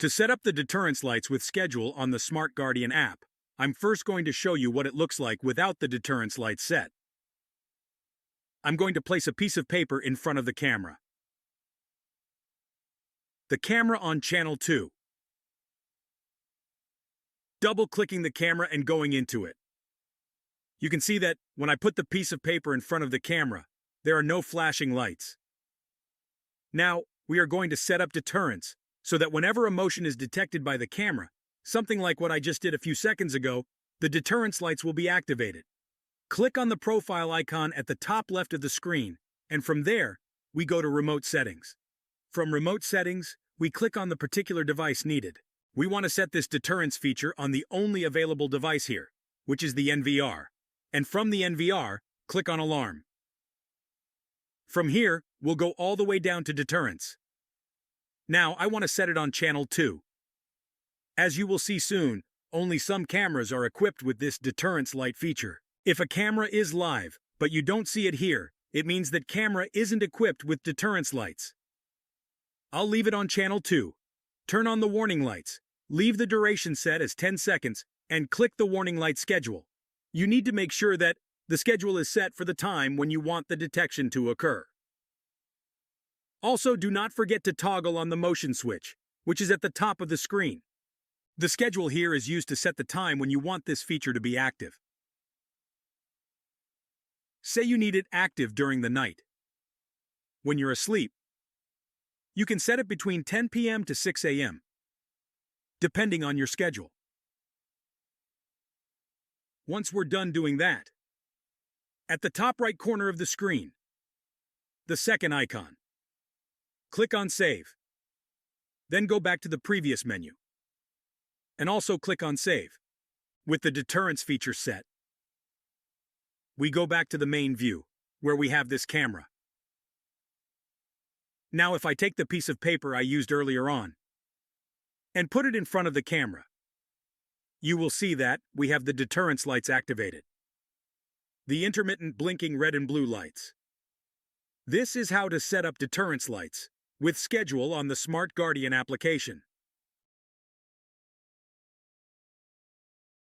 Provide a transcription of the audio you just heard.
To set up the deterrence lights with schedule on the Smart Guardian app, I'm first going to show you what it looks like without the deterrence lights set. I'm going to place a piece of paper in front of the camera. The camera on channel 2. Double-clicking the camera and going into it. You can see that when I put the piece of paper in front of the camera, there are no flashing lights. Now, we are going to set up deterrence so that whenever a motion is detected by the camera, something like what I just did a few seconds ago, the deterrence lights will be activated. Click on the profile icon at the top left of the screen, and from there, we go to Remote Settings. From Remote Settings, we click on the particular device needed. We want to set this deterrence feature on the only available device here, which is the NVR. And from the NVR, click on Alarm. From here, we'll go all the way down to Deterrence. Now, I want to set it on channel 2. As you will see soon, only some cameras are equipped with this deterrence light feature. If a camera is live, but you don't see it here, it means that camera isn't equipped with deterrence lights. I'll leave it on channel 2. Turn on the warning lights, leave the duration set as 10 seconds, and click the warning light schedule. You need to make sure that the schedule is set for the time when you want the detection to occur. Also, do not forget to toggle on the motion switch, which is at the top of the screen. The schedule here is used to set the time when you want this feature to be active. Say you need it active during the night. When you're asleep, you can set it between 10 p.m. to 6 a.m., depending on your schedule. Once we're done doing that, at the top right corner of the screen, the second icon, click on Save. Then go back to the previous menu, and also click on Save. With the deterrence feature set, we go back to the main view, where we have this camera. Now if I take the piece of paper I used earlier on, and put it in front of the camera, you will see that we have the deterrence lights activated. The intermittent blinking red and blue lights. This is how to set up deterrence lights with schedule on the Smart Guardian application.